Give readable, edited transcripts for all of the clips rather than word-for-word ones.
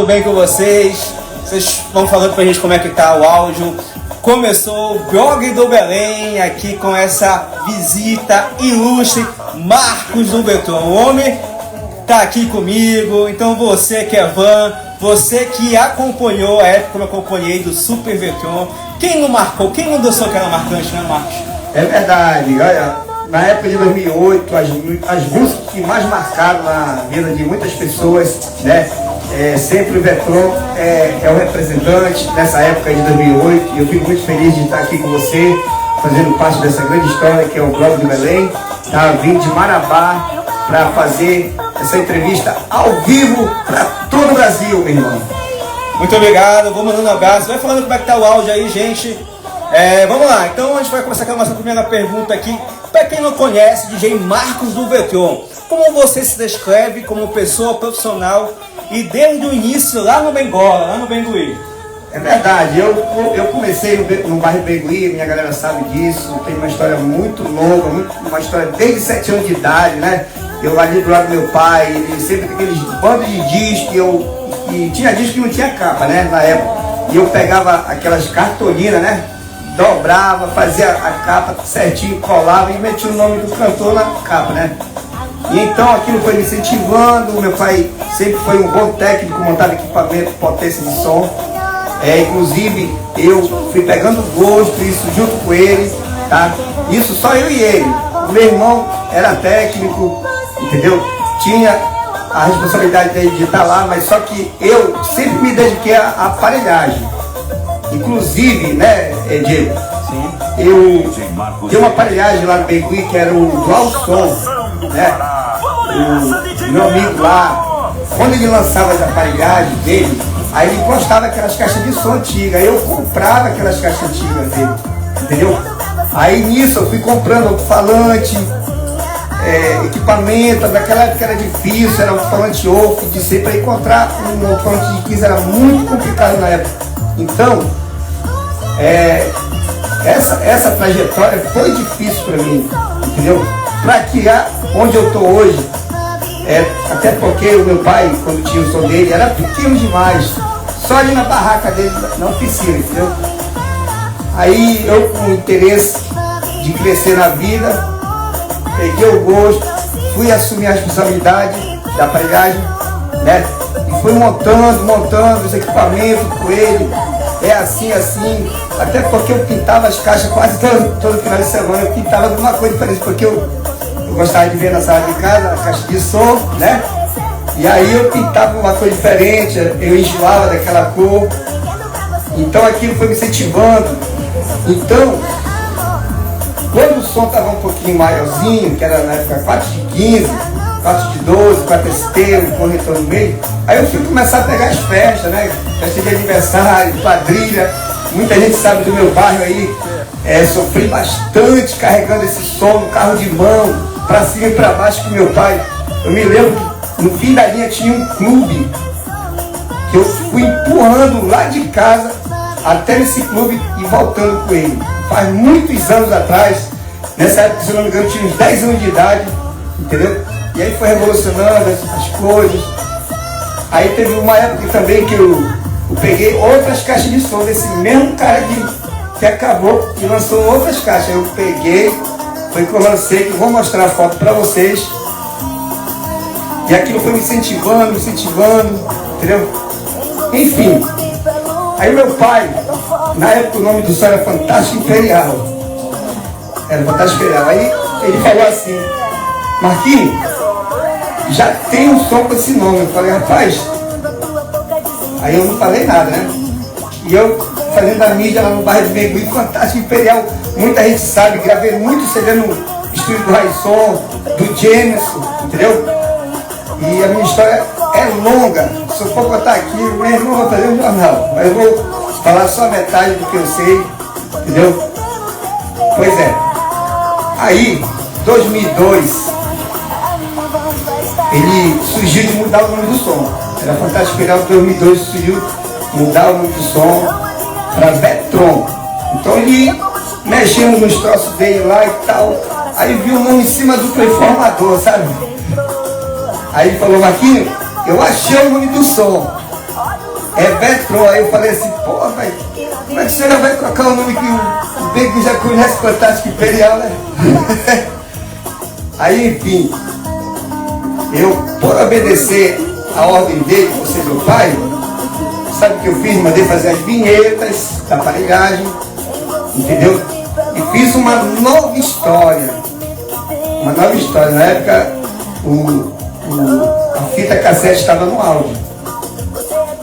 Tudo bem com vocês? Vocês vão falando pra gente como é que tá o áudio. Começou o blog do Belém aqui com essa visita ilustre, Marcos do Betron. O homem tá aqui comigo, então você que é fã, você que acompanhou a época que eu acompanhei do Super Betron, quem não marcou, quem não dançou aquela marcante, né, Marcos? É verdade, olha, na época de 2008, as músicas que mais marcaram na vida de muitas pessoas, né? Sempre o Betron é o representante dessa época de 2008 e eu fico muito feliz de estar aqui com você, fazendo parte dessa grande história que é o Blog do Belém. Tá? Vim de Marabá para fazer essa entrevista ao vivo para todo o Brasil, meu irmão. Muito obrigado, vou mandando um abraço, vai falando como é que tá o áudio aí, gente. Vamos lá, então a gente vai começar com a nossa primeira pergunta aqui. Para quem não conhece, DJ Marcos do Betron, como você se descreve como pessoa profissional e desde o início lá no Bengola, lá no Bengui? É verdade, eu comecei no bairro Bengui, minha galera sabe disso, tem uma história muito longa, uma história desde 7 anos de idade, né? Eu ali do lado do meu pai, ele sempre com aqueles bandos de disco, e tinha disco que não tinha capa, né, na época, e eu pegava aquelas cartolinas, né? Dobrava, fazia a capa certinho, colava e metia o nome do cantor na capa, né? E então aquilo foi me incentivando, meu pai sempre foi um bom técnico, montava equipamento, potência de som. Inclusive eu fui pegando gosto, isso junto com ele, tá? Isso só eu e ele. O meu irmão era técnico, entendeu? Tinha a responsabilidade dele de estar lá, mas só que eu sempre me dediquei à aparelhagem. Inclusive, né, Diego? Sim. Eu tenho uma aparelhagem lá no Bengui que era o Dual Som, né? O meu amigo lá, quando ele lançava as aparelhagens dele, aí ele gostava daquelas caixas de som antigas, aí eu comprava aquelas caixas antigas dele, entendeu? Aí nisso eu fui comprando alto-falante, equipamento, naquela época era difícil, era alto-falante off, de ser para encontrar um alto-falante de 15 era muito complicado na época. Então, essa trajetória foi difícil para mim, entendeu? Para criar onde eu estou hoje, até porque o meu pai, quando tinha o som dele, era pequeno demais, só ali na barraca dele, na oficina, entendeu? Aí eu, com o interesse de crescer na vida, peguei o gosto, fui assumir a responsabilidade da aparelhagem, né? E fui montando os equipamentos com ele, assim, até porque eu pintava as caixas quase todo final de semana, eu pintava de uma coisa diferente, porque eu gostava de ver na sala de casa a caixa de som, né? E aí eu pintava uma coisa diferente, eu enjoava daquela cor, então aquilo foi me incentivando. Então, quando o som estava um pouquinho maiorzinho, que era na época 4 de 15, 4 de 12, 4 ST, um corretor no meio, aí eu fui começar a pegar as festas, né? Festa de aniversário, quadrilha, muita gente sabe do meu bairro aí, sofri bastante carregando esse som no carro de mão, pra cima e pra baixo com meu pai. Eu me lembro que no fim da linha tinha um clube, que eu fui empurrando lá de casa até nesse clube e voltando com ele. Faz muitos anos atrás, nessa época, se não me engano, eu tinha uns 10 anos de idade, entendeu? E aí foi revolucionando as coisas. Aí teve uma época também que eu peguei outras caixas de som desse mesmo cara que acabou e lançou outras caixas. Eu peguei, foi que eu lancei, que eu vou mostrar a foto para vocês. E aquilo foi me incentivando, entendeu? Enfim, aí meu pai, na época o nome do som era Fantástico Imperial. Era Fantástico Imperial. Aí ele falou assim: Marquinhos, já tem um som com esse nome. Eu falei: rapaz, aí eu não falei nada, né? E eu fazendo a mídia lá no bairro de Bengui, Fantástico Imperial, muita gente sabe, gravei muito CD no estúdio do Raisson, do Jameson, entendeu? E a minha história é longa, se eu for contar aqui, meu irmão vai fazer um jornal, mas eu vou falar só metade do que eu sei, entendeu? Pois é, aí, 2002, ele surgiu de mudar o nome do som. Era Fantástico Imperial, 2002 surgiu mudar o nome do som para Betron. Então ele mexeu nos troços dele lá e tal, aí viu o nome em cima do transformador, sabe? Aí ele falou: Marquinhos, eu achei o nome do som. Vetron. Aí eu falei assim, pô, velho, como é que o senhor vai colocar o nome que o Bacon já conhece Fantástico Imperial, né? Aí, enfim, eu, por obedecer a ordem dele, por ser meu pai, sabe o que eu fiz? Mandei fazer as vinhetas da aparelhagem, entendeu? E fiz uma nova história. Uma nova história. Na época, a fita cassete estava no auge.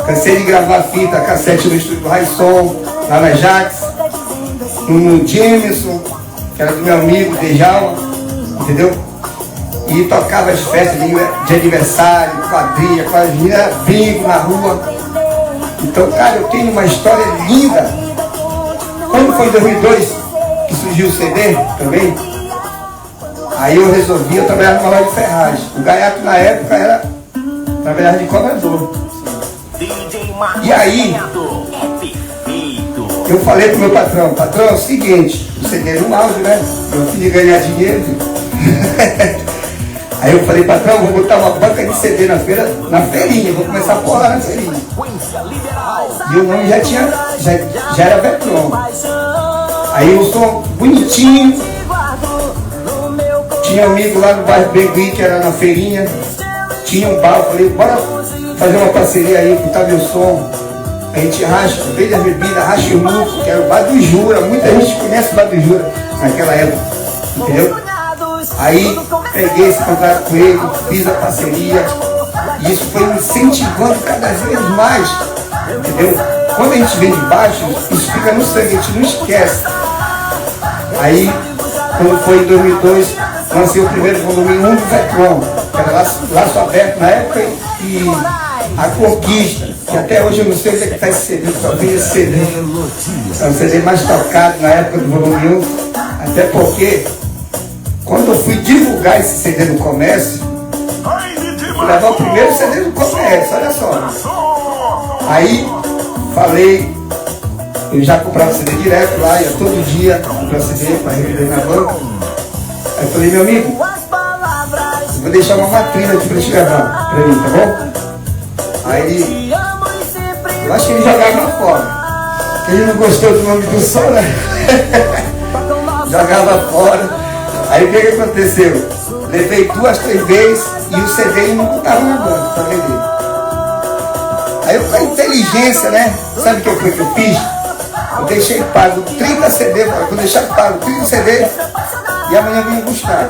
Cansei de gravar fita cassete no estúdio Raisson, lá na Jax, no Jameson, que era do meu amigo Dejalma, entendeu? E tocava as festas de aniversário, quadrilha, com as meninas brincam na rua. Então, cara, eu tenho uma história linda. Quando foi em 2002 que surgiu o CD também, aí eu resolvi, eu trabalhava numa loja de ferragem. O Gaiato na época era trabalhava de cobrador. E aí, eu falei pro meu patrão, é o seguinte, o CD no auge, né? Eu queria ganhar dinheiro. Aí eu falei, patrão, vou botar uma banca de CD na feira, na feirinha, vou começar a porra na feirinha. E o nome já era Vetron. Aí eu sou bonitinho. Tinha um amigo lá no bairro Begui, que era na feirinha. Tinha um bar, eu falei, bora fazer uma parceria aí, botar meu som. A gente racha, vende as bebidas, racha o muco, que era o Bar do Jura. Muita gente conhece o Bar do Jura naquela época, entendeu? Aí peguei esse contrato com ele, fiz a parceria. E isso foi me incentivando cada vez mais, entendeu? Quando a gente vem de baixo, isso fica no sangue, a gente não esquece. Aí, quando foi em 2002, lancei o primeiro volume 1 do Vetron, que era Laço Aberto na época, e A Conquista, que até hoje eu não sei onde é que está esse CD, só vi esse CD. É o CD mais tocado na época do volume 1, até porque, quando eu fui divulgar esse CD no comércio, fui levar o primeiro CD do comércio, olha só. Aí, falei, eu já comprava CD direto lá, ia todo dia comprar CD para revender na banca. Aí eu falei, meu amigo, eu vou deixar uma matriz aqui para te gravar, para mim, tá bom? Aí ele, eu acho que ele jogava fora. Ele não gostou do nome do som, né? Jogava fora. Aí o que aconteceu? Levei 2, 3 vezes e o CD não botava na banca para vender. Aí eu, com a inteligência, né? Sabe o que foi que eu fiz? Eu deixei pago 30 CD, vou deixar pago 30 CD e amanhã vim buscar.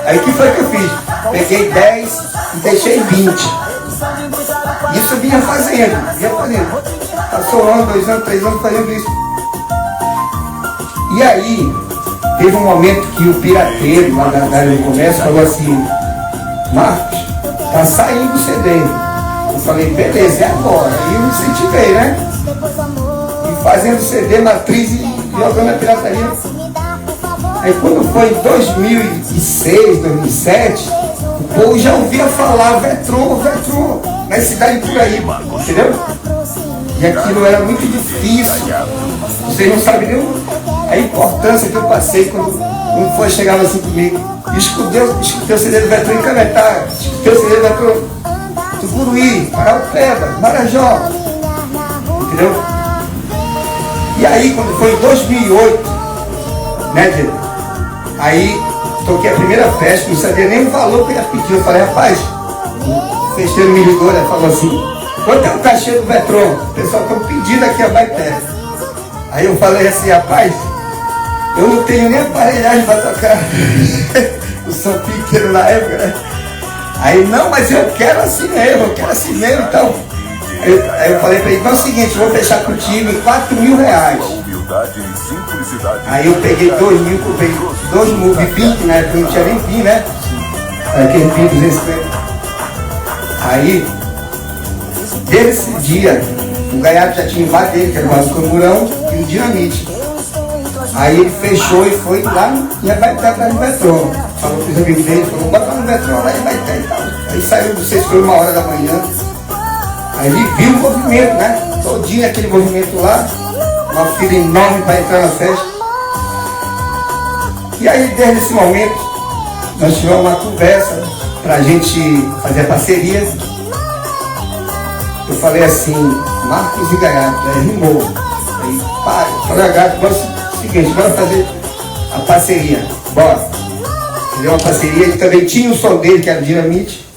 Aí o que foi que eu fiz? Peguei 10 e deixei 20. Isso eu vinha fazendo. Passou 1 ano, 2 anos, 3 anos fazendo isso. E aí, teve um momento que o pirateiro lá da área do comércio falou assim, Marcos, tá saindo o CD. Eu falei, beleza, é agora. E eu incentivei, né? E fazendo CD, matriz e jogando a pirataria. Aí quando foi em 2006, 2007, o povo já ouvia falar Vetron, na cidade por aí, entendeu? E aquilo era muito difícil. Vocês não sabem nem a importância que eu passei quando foi, chegava assim comigo. Escutei o CD do Vetron em Cametá, escutei o CD do Vetron Tucuruí, Paraupeba, Marajó, entendeu? E aí, quando foi em 2008, né, Diego? Aí, toquei a primeira festa, não sabia nem o valor que ele ia pedir. Eu falei, rapaz, o festeiro me ligou, né, falou assim, quanto é o cachê do Vetron? O pessoal está pedindo aqui a Baité. Aí eu falei assim, rapaz, eu não tenho nem aparelhagem para tocar o som pequeno na época, né? Aí, não, mas eu quero assim mesmo, então. Aí eu falei para ele, então é o seguinte, eu vou fechar contigo em R$4.000. Aí eu peguei 2.000, comprei 2 Move 20, né? Porque não tinha nem PIN, né? Aquele PIN 250. Aí, desse dia, o Gaiato já tinha embaixo dele, que era o Vasco Camburão, e o Dinamite. Aí ele fechou e foi lá e vai estar atrás do Vetron. Falou para os amigos dele, falou, bota no Vetron lá e vai ter e tal. Aí saiu, não sei se foi 1h da manhã. Aí ele viu o movimento, né? Todinho aquele movimento lá, uma fila enorme para entrar na festa. E aí, desde esse momento, nós tivemos uma conversa para a gente fazer a parceria. Eu falei assim, Marcos e Gaiato, rimou. Aí, pai, falei, Gaiato, bora o seguinte, bora fazer a parceria, bora. Deu uma parceria, ele também tinha o som dele, que era Dinamite.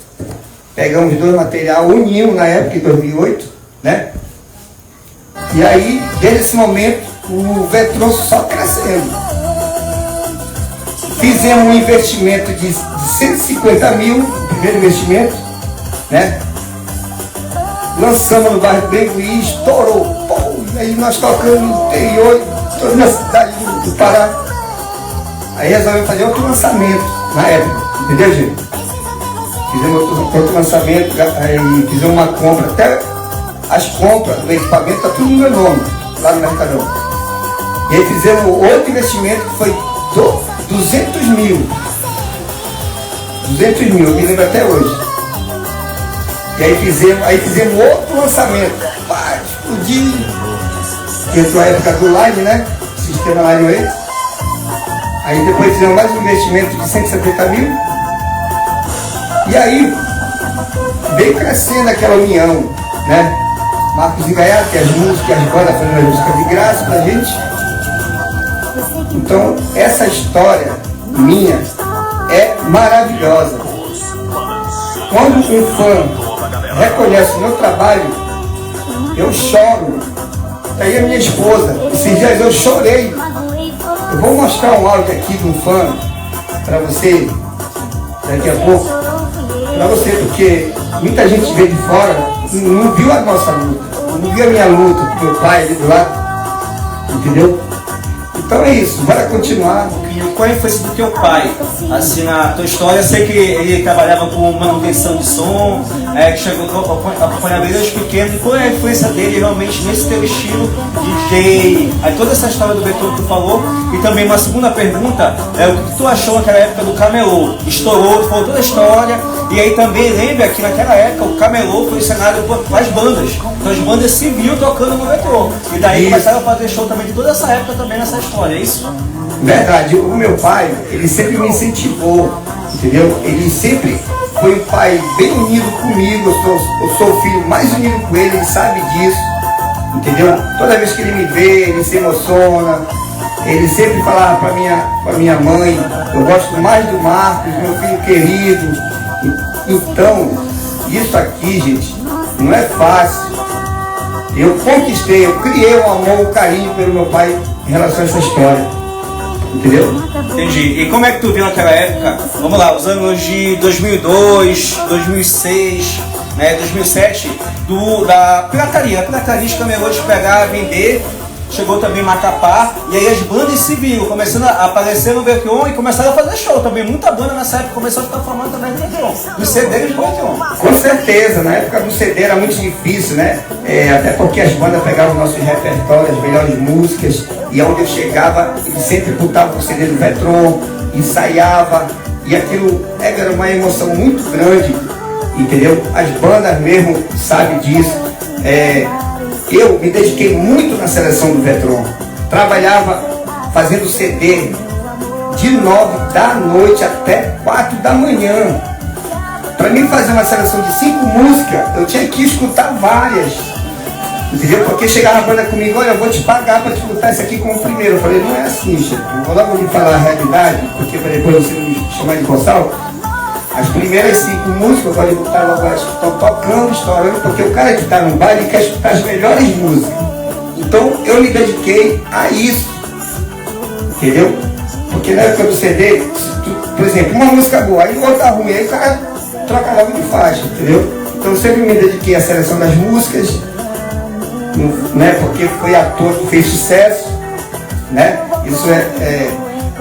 Pegamos dois material, unimos na época, em 2008, né? E aí, desde esse momento, o Vetron só crescendo. Fizemos um investimento de 150 mil, o primeiro investimento, né? Lançamos no bairro Bengui, estourou. Pô, e aí nós tocamos no interior, toda na cidade do Pará. Aí resolvemos fazer outro lançamento na época, entendeu, gente? Fizemos outro lançamento, aí fizemos uma compra, até as compras do equipamento, tá tudo no meu nome, lá no Mercadão. E aí fizemos outro investimento que foi 200 mil. 200 mil, eu me lembro até hoje. E aí fizemos outro lançamento. Pá, explodiu. Entrou a época do Live, né? Sistema Live Wave. Aí depois fizemos mais um investimento de 170 mil. E aí veio crescendo aquela união, né? Marcos e Gaiato, que as músicas, as bandas fazendo as músicas de graça pra gente. Então, essa história minha é maravilhosa. Quando um fã reconhece o meu trabalho, eu choro. Aí a minha esposa, esses dias eu chorei. Eu vou mostrar um áudio aqui de um fã para você, daqui a pouco, para você, porque muita gente veio de fora, não viu a nossa luta, não viu a minha luta, com meu pai ali do lado, entendeu? Então é isso, bora continuar. E qual é a influência do teu pai? Assim, na tua história, eu sei que ele trabalhava com manutenção de som, que chegou a acompanhar desde pequeno. E qual é a influência dele realmente nesse teu estilo DJ? Aí toda essa história do Vetron que tu falou. E também uma segunda pergunta, o que tu achou naquela época do Camelô? Estourou, tu falou toda a história. E aí também lembra que naquela época o Camelô foi cenário para as bandas. Então as bandas se viam tocando no Vetron. E daí começaram a fazer show também de toda essa época também nessa história, é isso? Verdade, o meu pai, ele sempre me incentivou, entendeu? Ele sempre foi um pai bem unido comigo, eu sou o filho mais unido com ele sabe disso, entendeu? Toda vez que ele me vê, ele se emociona, ele sempre falava para minha mãe, eu gosto mais do Marcos, meu filho querido. Então, isso aqui, gente, não é fácil. Eu conquistei, eu criei um amor, um carinho pelo meu pai em relação a essa história. Entendeu? Entendi. E como é que tu viu naquela época? Vamos lá, os anos de 2002, 2006, né, 2007, da pirataria. A pirataria de Camelô de pegar, vender, chegou também Macapá, e aí as bandas se viram, começando a aparecer no Vetron e começaram a fazer show também. Muita banda nessa época começou a ficar famosa também no Vetron, dos CDs do Vetron. Com certeza, na época do CD era muito difícil, né? Até porque as bandas pegavam nossos repertórios, as melhores músicas, e onde eu chegava, eles sempre botavam o CD do Vetron, ensaiava, e aquilo era uma emoção muito grande, entendeu? As bandas mesmo sabem disso. Eu me dediquei muito na seleção do Vetron. Trabalhava fazendo CD de 9 da noite até 4 da manhã. Para mim fazer uma seleção de 5 músicas, eu tinha que escutar várias. Entendeu? Porque chegava a banda comigo, olha, eu vou te pagar para te botar isso aqui como primeiro. Eu falei, não é assim, chefe. Eu vou logo lhe falar a realidade, porque para depois você não me chamar de boçal. As primeiras 5 músicas eu vou botar logo as que estão tocando, estourando, porque o cara que está no baile quer escutar as melhores músicas. Então eu me dediquei a isso, entendeu? Porque na época do CD, por exemplo, uma música boa, aí outra ruim, aí o cara troca logo de faixa, entendeu? Então eu sempre me dediquei à seleção das músicas, né? Porque foi ator que fez sucesso, né? Isso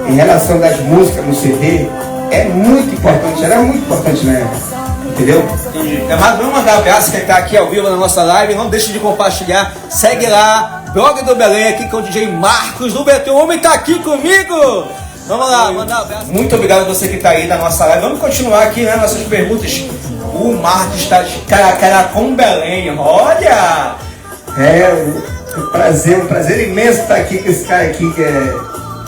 em relação das músicas no CD. É muito importante, era muito importante na época, entendeu? Entendi. Vamos mandar um abraço quem está aqui ao vivo na nossa live, não deixe de compartilhar, segue lá, Blog do Belém, aqui com o DJ Marcos do Vetron, o homem está aqui comigo! Vamos lá, mandar um abraço. Muito obrigado a você que está aí na nossa live, vamos continuar aqui, né, nossas perguntas. O Marcos está de cara a cara com Belém, olha! Um prazer imenso estar aqui com esse cara aqui,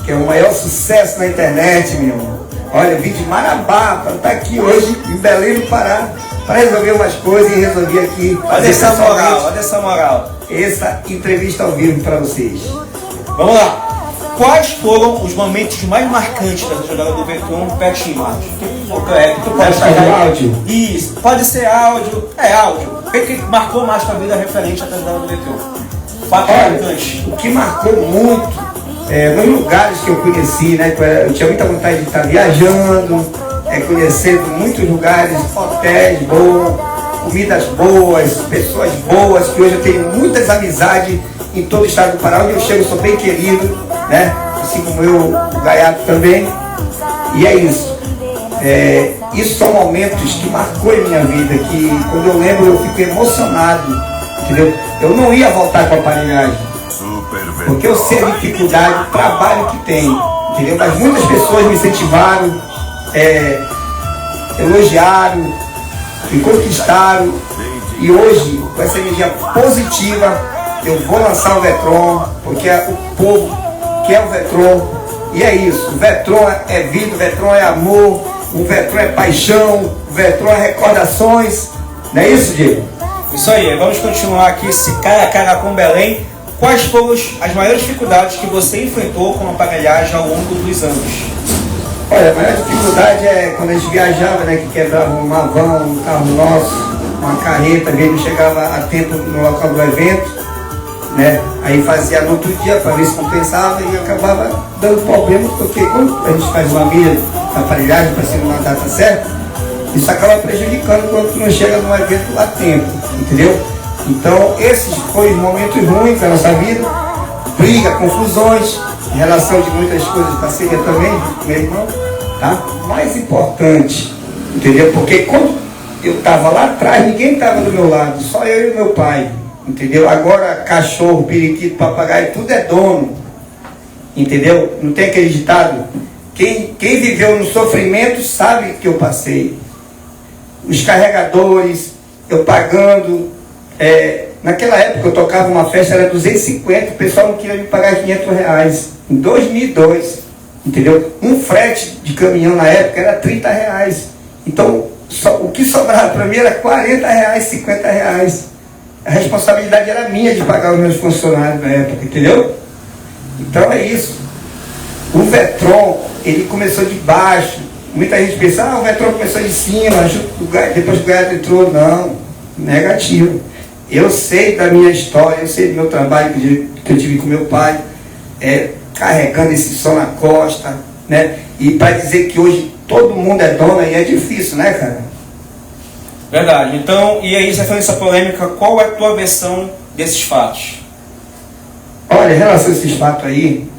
que é o maior sucesso na internet, meu irmão. Olha, vim de Marabá para estar aqui hoje em Belém do Pará. para resolver umas coisas e resolvi aqui Olha essa moral, olha essa moral. Essa entrevista ao vivo para vocês. Vamos lá. Quais foram os momentos mais marcantes da jogada do Vetron pertinho, Marcos? Tu pode fazer áudio? Isso, pode ser áudio. É áudio. O que marcou mais tua vida referente à jogada do Vetron? Fato marcante. O que marcou muito nos lugares que eu conheci, né? Eu tinha muita vontade de estar viajando, conhecendo muitos lugares, hotéis bons, comidas boas, pessoas boas, que hoje eu tenho muitas amizades em todo o estado do Pará, onde eu chego, sou bem querido, né? Assim como eu, o Gaiato também. E é isso. Isso são momentos que marcou em minha vida, que quando eu lembro eu fico emocionado, entendeu? Eu não ia voltar com a aparelhagem, porque eu sei a dificuldade, o trabalho que tem, entendeu? Mas muitas pessoas me incentivaram, elogiaram, me conquistaram, e hoje, com essa energia positiva, eu vou lançar o Vetron, porque o povo quer o Vetron, e é isso. O Vetron é vida, o Vetron é amor, o Vetron é paixão, o Vetron é recordações. Não é isso, Diego? Isso aí, vamos continuar aqui esse cara a cara com Belém. Quais foram as maiores dificuldades que você enfrentou com a aparelhagem ao longo dos anos? Olha, a maior dificuldade é quando a gente viajava, né, que quebrava uma van, um carro nosso, uma carreta, às vezes não chegava a tempo no local do evento, né? Aí fazia no outro dia para ver se compensava e acabava dando problema, porque quando a gente faz uma milha da aparelhagem para ser uma data certa, isso acaba prejudicando quando tu não chega num evento lá a tempo, entendeu? Então esses foram os momentos ruins da nossa vida, briga, confusões, em relação de muitas coisas, parceria também, meu irmão, tá? Mais importante, entendeu? Porque quando eu estava lá atrás, ninguém estava do meu lado, só eu e meu pai, entendeu? Agora cachorro, periquito, papagaio, tudo é dono, entendeu? Não tem aquele ditado? Quem viveu no sofrimento sabe que eu passei. Os carregadores, eu pagando, naquela época eu tocava uma festa, era 250, o pessoal não queria me pagar R$500, em 2002, entendeu? Um frete de caminhão na época era R$30, então o que sobrava para mim era R$40, R$50. A responsabilidade era minha de pagar os meus funcionários na época, entendeu? Então é isso. O Vetron, ele começou de baixo. Muita gente pensa, o Vetron começou de cima, depois que o Gaiato entrou. Não, negativo. Eu sei da minha história, eu sei do meu trabalho que eu tive com meu pai, carregando esse som na costa, né? E para dizer que hoje todo mundo é dono, aí é difícil, né, cara? Verdade. Então, e aí, você falando essa polêmica, qual é a tua versão desses fatos? Olha, em relação a esses fatos aí,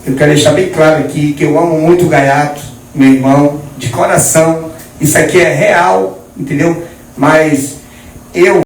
eu quero deixar bem claro aqui que eu amo muito o Gaiato, meu irmão, de coração. Isso aqui é real, entendeu? Mas eu